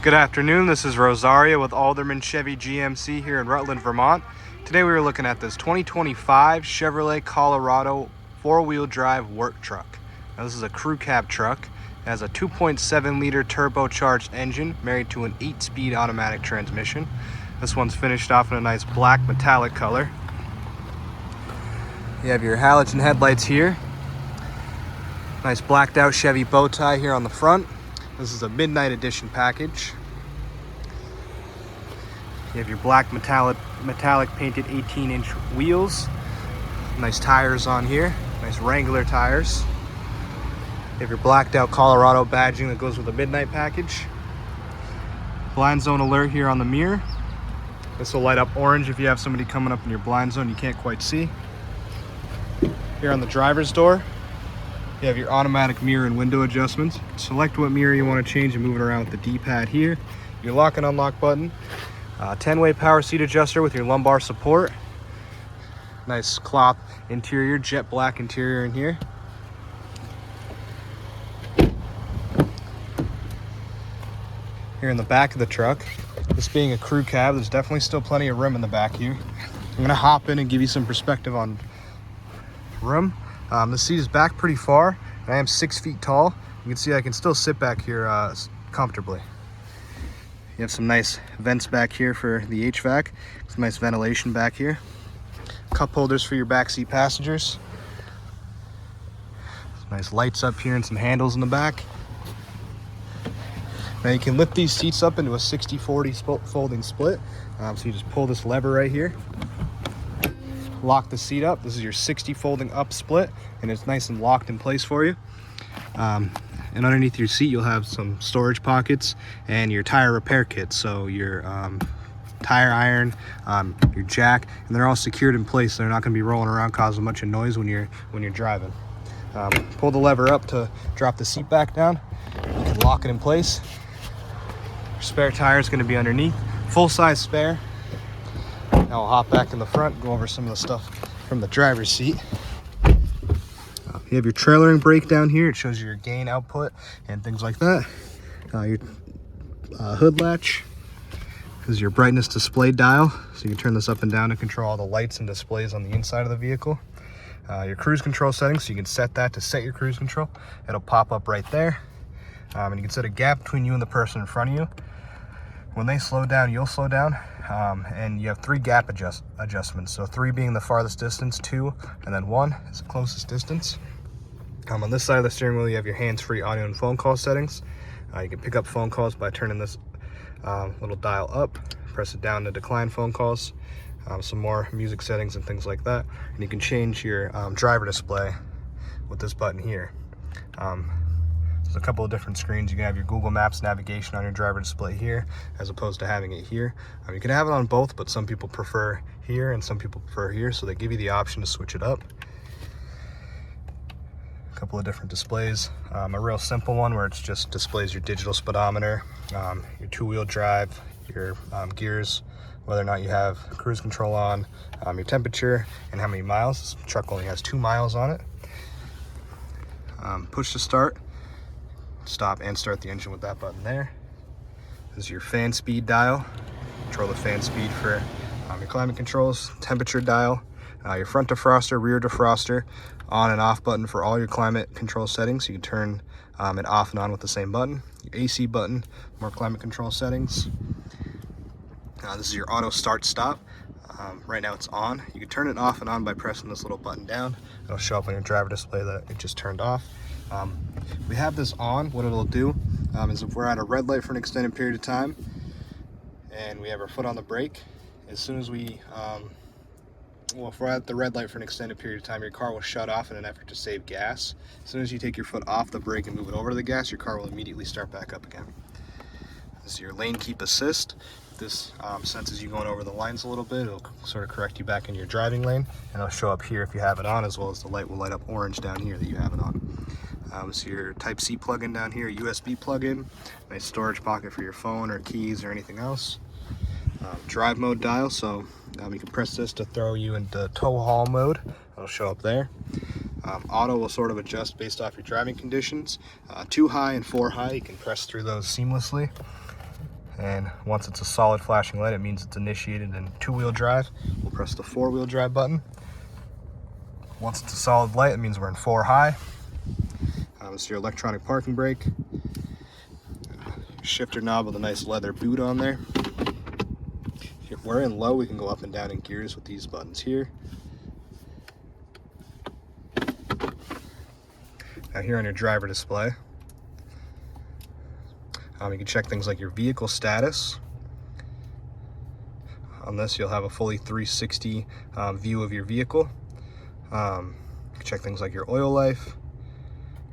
Good afternoon, this is Rosario with Alderman Chevy GMC here in Rutland, Vermont. Today we were looking at this 2025 Chevrolet Colorado four-wheel drive work truck. Now this is a crew cab truck. It has a 2.7 liter turbocharged engine married to an 8-speed automatic transmission. This one's finished off in a nice black metallic color. You have your halogen headlights here. Nice blacked out Chevy bow tie here on the front. This is a midnight edition package. You have your black metallic painted 18-inch wheels. Nice tires on here, nice Wrangler tires. You have your blacked out Colorado badging that goes with the midnight package. Blind zone alert here on the mirror. This will light up orange if you have somebody coming up in your blind zone you can't quite see. Here on the driver's door, you have your automatic mirror and window adjustments. Select what mirror you want to change and move it around with the D-pad here. Your lock and unlock button. 10-way power seat adjuster with your lumbar support. Nice cloth interior, jet black interior in here. Here in the back of the truck, this being a crew cab, there's definitely still plenty of room in the back here. I'm going to hop in and give you some perspective on room. The seat is back pretty far, and I am 6 feet tall. You can see I can still sit back here comfortably. You have some nice vents back here for the HVAC, some nice ventilation back here. Cup holders for your backseat passengers. Some nice lights up here and some handles in the back. Now you can lift these seats up into a 60-40 folding split. So you just pull this lever right here. Lock the seat up. This is your 60 folding up split, and it's nice and locked in place for you. And underneath your seat you'll have some storage pockets and your tire repair kit, so your tire iron, your jack, and they're all secured in place. They're not going to be rolling around causing a bunch of noise when you're driving. Pull the lever up to drop the seat back down. You can lock it in place. Your spare tire is going to be underneath, full-size spare. Now I'll hop back in the front, go over some of the stuff from the driver's seat. You have your trailering brake down here. It shows you your gain output and things like that. Your hood latch. This is your brightness display dial. So you can turn this up and down to control all the lights and displays on the inside of the vehicle. Your cruise control settings, so you can set that to set your cruise control. It'll pop up right there. And you can set a gap between you and the person in front of you. When they slow down, you'll slow down. And you have 3 gap adjustments. So 3 being the farthest distance, 2, and then 1 is the closest distance. On this side of the steering wheel, you have your hands-free audio and phone call settings. You can pick up phone calls by turning this little dial up, press it down to decline phone calls. Some more music settings and things like that. And you can change your driver display with this button here. There's a couple of different screens. You can have your Google Maps navigation on your driver display here, as opposed to having it here. You can have it on both, but some people prefer here and some people prefer here, so they give you the option to switch it up. A couple of different displays. A real simple one where it just displays your digital speedometer, your 2-wheel drive, your gears, whether or not you have cruise control on, your temperature, and how many miles. This truck only has 2 miles on it. Push to start. Stop and start the engine with that button there. This is your fan speed dial. Control the fan speed for your climate controls. Temperature dial. Your front defroster, rear defroster, on and off button for all your climate control settings. You can turn it off and on with the same button. Your AC button, more climate control settings. This is your auto start stop. Right now it's on. You can turn it off and on by pressing this little button down. It'll show up on your driver display that it just turned off. We have this on. What it'll do is if we're at a red light for an extended period of time and we have our foot on the brake, as soon as we if we're at the red light for an extended period of time, your car will shut off in an effort to save gas. As soon as you take your foot off the brake and move it over to the gas, your car will immediately start back up again. This is your lane keep assist. This senses you going over the lines a little bit. It'll sort of correct you back in your driving lane, and it'll show up here if you have it on, as well as the light will light up orange down here that you have it on. So your Type-C plug-in down here, USB plug-in, nice storage pocket for your phone or keys or anything else. Drive mode dial, so you can press this to throw you into tow haul mode. It'll show up there. Auto will sort of adjust based off your driving conditions. 2 high and 4 high, you can press through those seamlessly. And once it's a solid flashing light, it means it's initiated in 2-wheel drive. We'll press the 4-wheel drive button. Once it's a solid light, it means we're in 4 high. This is your electronic parking brake. Shifter knob with a nice leather boot on there. If we're in low, we can go up and down in gears with these buttons here. Now here on your driver display, you can check things like your vehicle status. On this, you'll have a fully 360 view of your vehicle. You can check things like your oil life,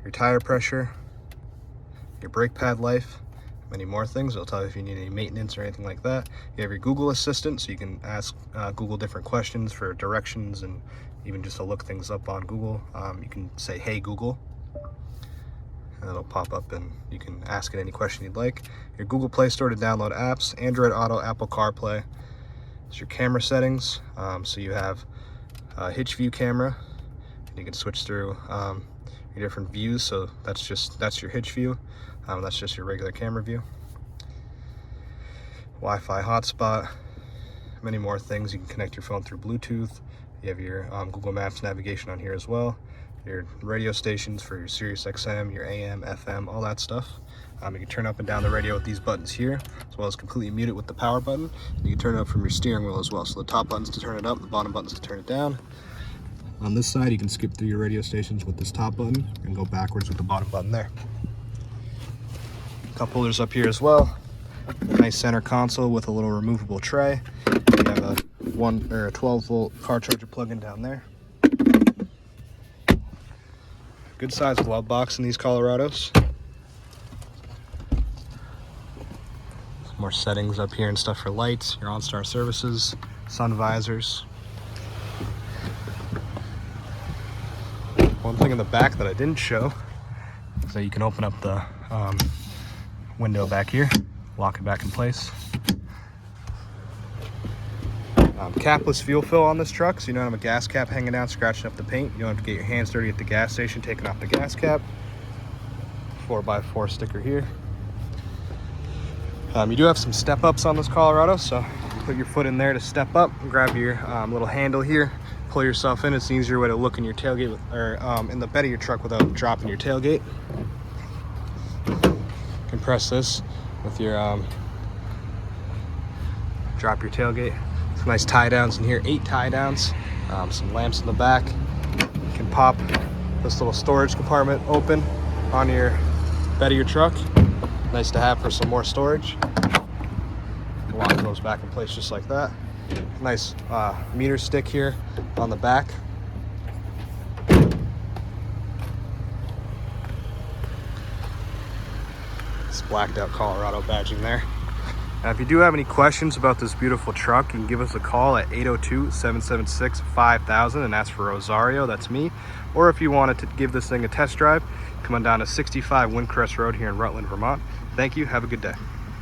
your tire pressure, your brake pad life, many more things. It'll tell you if you need any maintenance or anything like that. You have your Google Assistant, so you can ask Google different questions for directions and even just to look things up on Google. You can say, "Hey Google," and it'll pop up and you can ask it any question you'd like. Your Google Play Store to download apps, Android Auto, Apple CarPlay. It's your camera settings. So you have hitch view camera, and you can switch through your different views. So that's your hitch view. That's just your regular camera view. Wi-Fi hotspot, many more things. You can connect your phone through Bluetooth. You have your Google Maps navigation on here as well. Your radio stations for your Sirius XM, your AM, FM, all that stuff. You can turn up and down the radio with these buttons here, as well as completely mute it with the power button. You can turn it up from your steering wheel as well. So the top button's to turn it up, the bottom button's to turn it down. On this side, you can skip through your radio stations with this top button and go backwards with the bottom button there. Cup holders up here as well. Nice center console with a little removable tray. You have a 12-volt car charger plug-in down there. Good sized glove box in these Colorados. Some more settings up here and stuff for lights, your OnStar services, sun visors. One thing in the back that I didn't show is that you can open up the window back here, lock it back in place. Capless fuel fill on this truck, so you don't have a gas cap hanging down scratching up the paint. You don't have to get your hands dirty at the gas station taking off the gas cap. 4x4 sticker here. You do have some step ups on this Colorado, so you can put your foot in there to step up and grab your little handle here, pull yourself in. It's an easier way to look in your tailgate in the bed of your truck without dropping your tailgate. You can press this with your drop your tailgate. Some nice tie downs in here, 8 tie downs, some lamps in the back. You can pop this little storage compartment open on your bed of your truck. Nice to have for some more storage. Lock those back in place just like that. Nice meter stick here on the back. It's blacked out Colorado badging there. Now, if you do have any questions about this beautiful truck, you can give us a call at 802-776-5000 and ask for Rosario, that's me. Or if you wanted to give this thing a test drive, come on down to 65 Windcrest Road here in Rutland, Vermont. Thank you, have a good day.